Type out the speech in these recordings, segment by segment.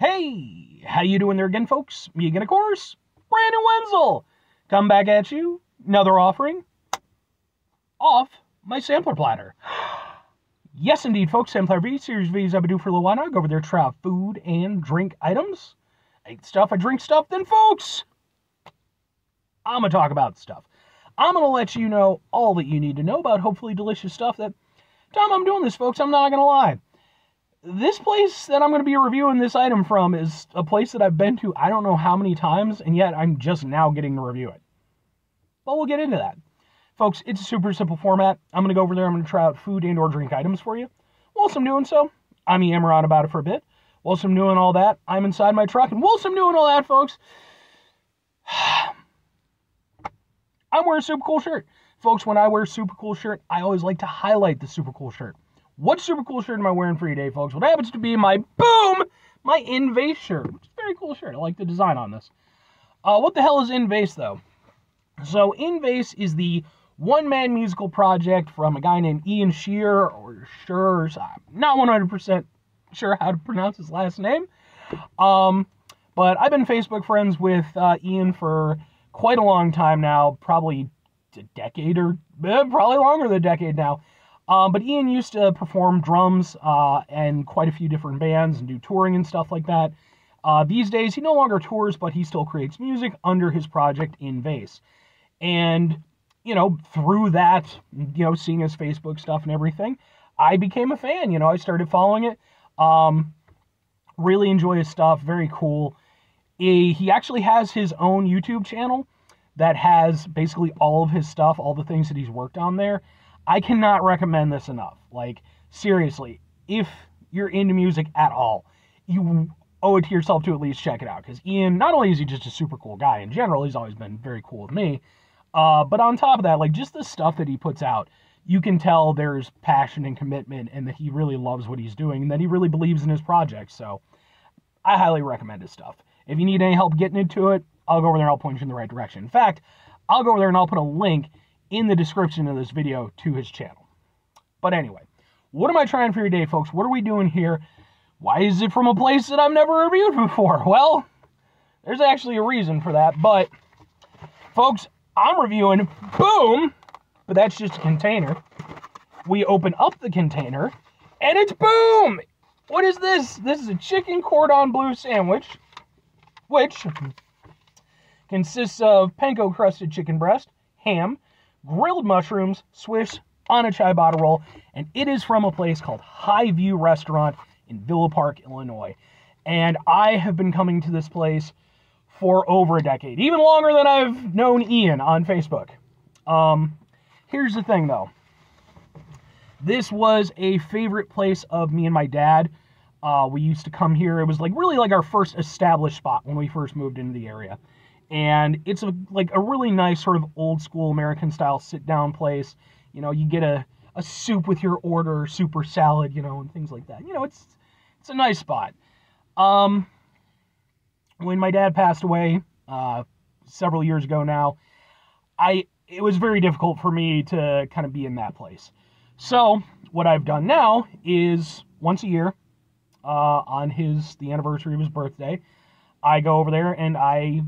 Hey, how you doing there again, folks? Me again, of course, Brandon Wenzel. Come back at you, another offering off my sampler platter. Yes, indeed, folks, sampler V series videos I've been doing for a little while now. I go over there, try out food and drink items. I eat stuff, I drink stuff, then, folks, I'm gonna talk about stuff. I'm gonna let you know all that you need to know about hopefully delicious stuff. That time I'm doing this, folks, I'm not gonna lie. This place that I'm going to be reviewing this item from is a place that I've been to I don't know how many times, and yet I'm just now getting to review it. But we'll get into that. Folks, it's a super simple format. I'm going to go over there, I'm going to try out food and or drink items for you. Whilst I'm doing so, I'm yammering on about it for a bit. Whilst I'm doing all that, I'm inside my truck, and whilst I'm doing all that, folks, I'm wearing a super cool shirt. Folks, when I wear a super cool shirt, I always like to highlight the super cool shirt. What super cool shirt am I wearing for you today, folks? What happens to be my Invase shirt, which is a very cool shirt. I like the design on this. What the hell is Invase, though? So, Invase is the one-man musical project from a guy named Ian Shear, or Schurz. I'm not 100% sure how to pronounce his last name. But I've been Facebook friends with Ian for quite a long time now, probably a decade or probably longer than a decade now. But Ian used to perform drums and quite a few different bands and do touring and stuff like that. These days, he no longer tours, but he still creates music under his project Invase. And, you know, through that, you know, seeing his Facebook stuff and everything, I became a fan. You know, I started following it. Really enjoy his stuff. Very cool. He actually has his own YouTube channel that has basically all of his stuff, all the things that he's worked on there. I cannot recommend this enough. Like, seriously, if you're into music at all, you owe it to yourself to at least check it out. Because Ian, not only is he just a super cool guy in general, he's always been very cool with me, but on top of that, like, just the stuff that he puts out, you can tell there's passion and commitment and that he really loves what he's doing and that he really believes in his project. So I highly recommend his stuff. If you need any help getting into it, I'll go over there and I'll point you in the right direction. In fact, I'll go over there and I'll put a link in the description of this video to his channel. But anyway, what am I trying for your day, folks? What are we doing here? Why is it from a place that I've never reviewed before? Well, there's actually a reason for that, but folks, I'm reviewing Boom, but that's just a container. We open up the container, and it's Boom! What is this? This is a chicken Cordon Bleu sandwich, which consists of panko-crusted chicken breast, ham, grilled mushrooms, Swiss on a ciabatta roll, and it is from a place called High View Restaurant in Villa Park, Illinois. And I have been coming to this place for over a decade, even longer than I've known Ian on Facebook. Here's the thing, though. This was a favorite place of me and my dad. We used to come here. It was like really like our first established spot when we first moved into the area. And it's like a really nice sort of old school American style sit down place. You know, you get a soup with your order, soup or salad, you know, and things like that. You know, it's a nice spot. When my dad passed away several years ago now, it was very difficult for me to kind of be in that place. So what I've done now is once a year on the anniversary of his birthday, I go over there and I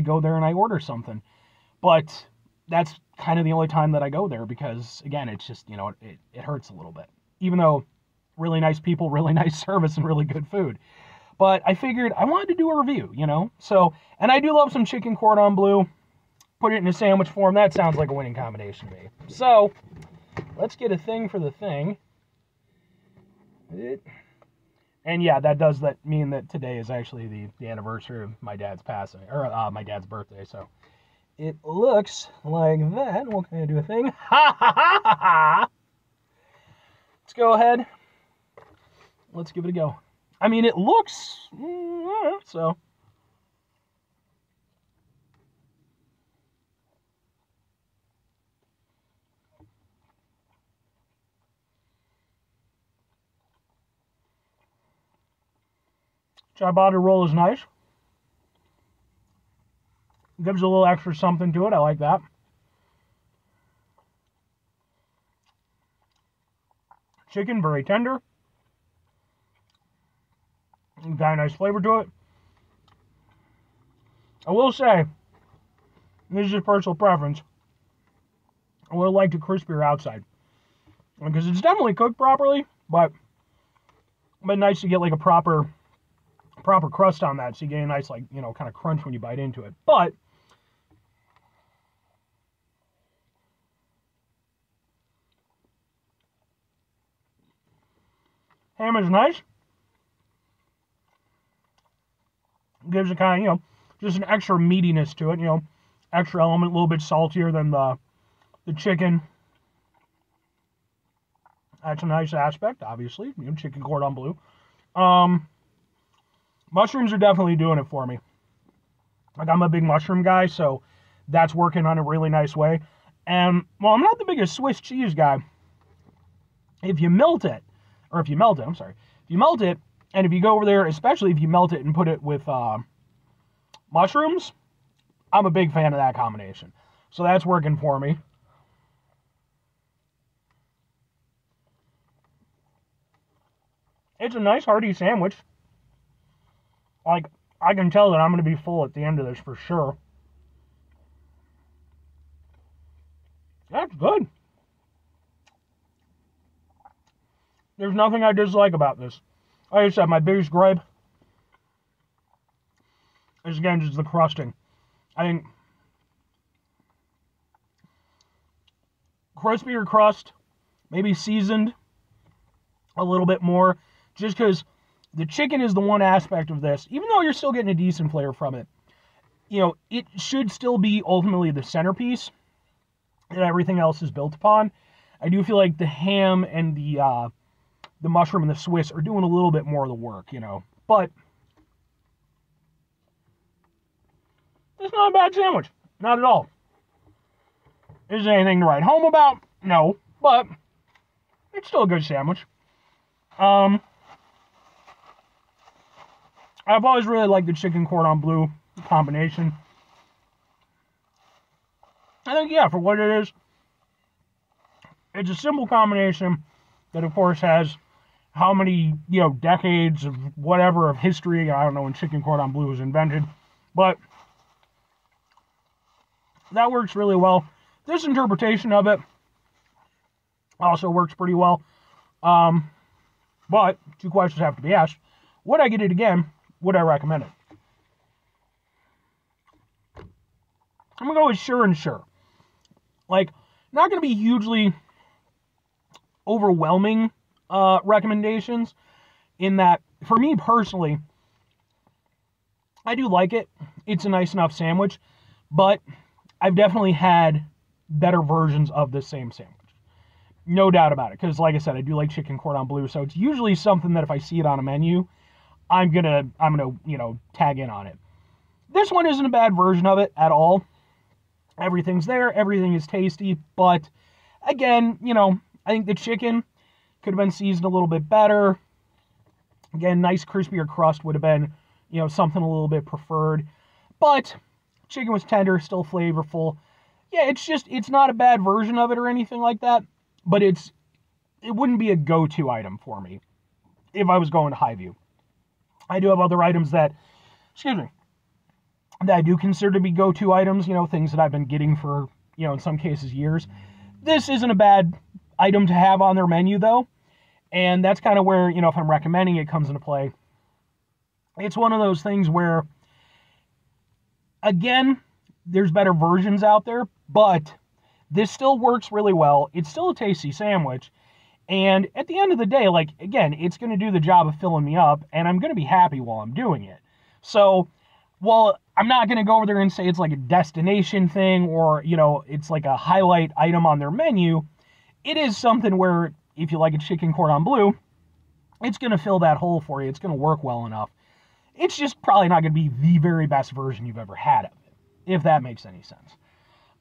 go there and I order something. But that's kind of the only time that I go there because, again, it's just, you know, it hurts a little bit. Even though really nice people, really nice service, and really good food. But I figured I wanted to do a review, you know? So, and I do love some chicken Cordon Bleu. Put it in a sandwich form. That sounds like a winning combination to me. So, let's get a thing for the thing. And yeah, that does mean that today is actually the anniversary of my dad's passing, or my dad's birthday, so it looks like that. What can I do a thing? Ha ha ha ha ha! Let's go ahead. Let's give it a go. I mean, it looks, so. Ciabatta roll is nice. Gives a little extra something to it. I like that. Chicken, very tender. Got a nice flavor to it. I will say, this is just personal preference, I would like the crispier outside. Because it's definitely cooked properly, but nice to get like a proper crust on that, so you get a nice, like, you know, kind of crunch when you bite into it. But ham is nice. Gives it kind of, you know, just an extra meatiness to it, you know, extra element, a little bit saltier than the chicken. That's a nice aspect, obviously. You know, chicken cordon bleu. Mushrooms are definitely doing it for me. Like, I'm a big mushroom guy, so that's working on a really nice way. And, well, I'm not the biggest Swiss cheese guy. If you melt it, and if you go over there, especially if you melt it and put it with mushrooms, I'm a big fan of that combination. So that's working for me. It's a nice hearty sandwich. Like, I can tell that I'm going to be full at the end of this for sure. That's good. There's nothing I dislike about this. Like I said, my biggest gripe is, again, just the crusting. I think crispier crust, maybe seasoned a little bit more, just because the chicken is the one aspect of this, even though you're still getting a decent flavor from it, you know, it should still be ultimately the centerpiece that everything else is built upon. I do feel like the ham and the mushroom and the Swiss are doing a little bit more of the work, you know. But it's not a bad sandwich. Not at all. Is there anything to write home about? No. But it's still a good sandwich. I've always really liked the chicken cordon bleu combination. I think, yeah, for what it is, it's a simple combination that, of course, has how many, you know, decades of whatever of history. I don't know when chicken cordon bleu was invented, but that works really well. This interpretation of it also works pretty well. But two questions have to be asked. Would I get it again? Would I recommend it? I'm going to go with sure and sure. Like, not going to be hugely overwhelming recommendations, in that, for me personally, I do like it. It's a nice enough sandwich, but I've definitely had better versions of the same sandwich. No doubt about it, because like I said, I do like chicken cordon bleu, so it's usually something that if I see it on a menu, I'm gonna, you know, tag in on it. This one isn't a bad version of it at all. Everything's there, everything is tasty, but again, you know, I think the chicken could have been seasoned a little bit better. Again, nice crispier crust would have been, you know, something a little bit preferred. But chicken was tender, still flavorful. Yeah, it's not a bad version of it or anything like that, but it wouldn't be a go-to item for me if I was going to Highview. I do have other items that, that I do consider to be go-to items, you know, things that I've been getting for, you know, in some cases years. This isn't a bad item to have on their menu, though, and that's kind of where, you know, if I'm recommending it, comes into play. It's one of those things where, again, there's better versions out there, but this still works really well. It's still a tasty sandwich, and at the end of the day, like, again, it's going to do the job of filling me up, and I'm going to be happy while I'm doing it. So, while I'm not going to go over there and say it's like a destination thing, or, you know, it's like a highlight item on their menu, it is something where, if you like a chicken cordon bleu, it's going to fill that hole for you. It's going to work well enough. It's just probably not going to be the very best version you've ever had of it, if that makes any sense.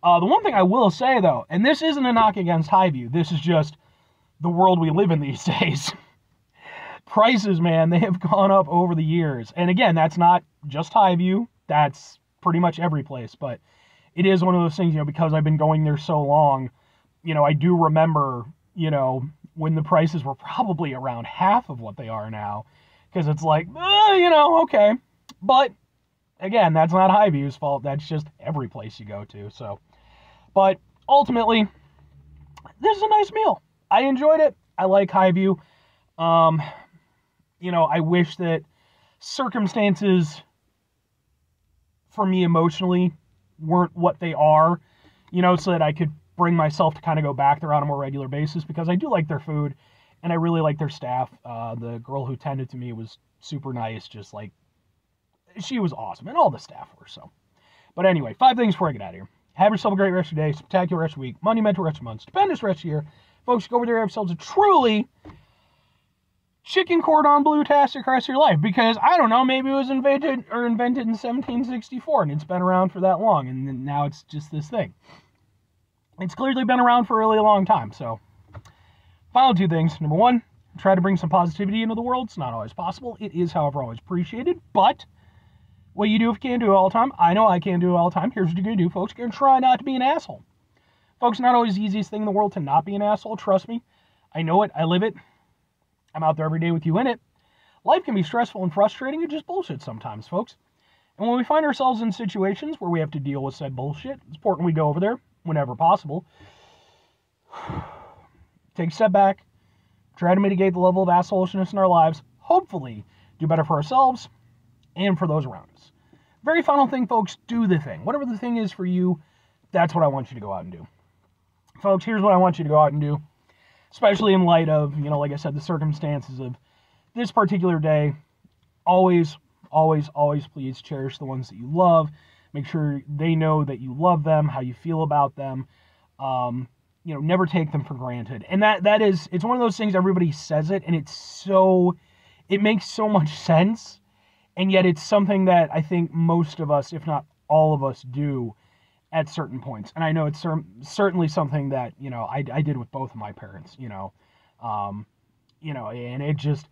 The one thing I will say, though, and this isn't a knock against Highview, this is just the world we live in these days. Prices, man, they have gone up over the years. And again, that's not just Highview. That's pretty much every place. But it is one of those things, you know, because I've been going there so long, you know, I do remember, you know, when the prices were probably around half of what they are now. Because it's like, okay. But, again, that's not Highview's fault. That's just every place you go to, so. But, ultimately, this is a nice meal. I enjoyed it. I like Highview. I wish that circumstances for me emotionally weren't what they are, so that I could bring myself to kind of go back there on a more regular basis, because I do like their food and I really like their staff. The girl who tended to me was super nice, just like, she was awesome, and all the staff were, so. But anyway, 5 things before I get out of here. Have yourself a great rest of your day, spectacular rest of your week, monumental rest of your month, stupendous rest of your year. Folks, go over there and have yourselves a truly chicken cordon bleu-tastic rest of your life, because, I don't know, maybe it was invented in 1764, and it's been around for that long, and now it's just this thing. It's clearly been around for a really long time, so. Final 2 things. Number 1, try to bring some positivity into the world. It's not always possible. It is, however, always appreciated, but what you do if you can't do it all the time, I know I can't do it all the time. Here's what you're going to do, folks. You're going to try not to be an asshole. Folks, not always the easiest thing in the world to not be an asshole, trust me. I know it, I live it. I'm out there every day with you in it. Life can be stressful and frustrating and just bullshit sometimes, folks. And when we find ourselves in situations where we have to deal with said bullshit, it's important we go over there whenever possible. Take a step back, try to mitigate the level of assholishness in our lives, hopefully do better for ourselves and for those around us. Very final thing, folks, do the thing. Whatever the thing is for you, that's what I want you to go out and do. Folks, here's what I want you to go out and do, especially in light of, like I said, the circumstances of this particular day. Always, always, always please cherish the ones that you love. Make sure they know that you love them, how you feel about them. Never take them for granted. And that is, it's one of those things, everybody says it, and it makes so much sense, and yet it's something that I think most of us, if not all of us, do at certain points. And I know it's certainly something that, I did with both of my parents, and it just,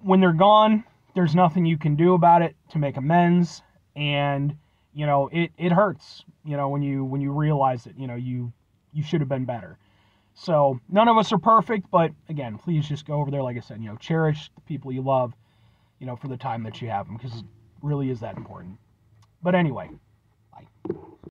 when they're gone, there's nothing you can do about it to make amends, and, it hurts, when you realize that, you should have been better. So, none of us are perfect, but, again, please just go over there, like I said, cherish the people you love, for the time that you have them, because it really is that important. But anyway,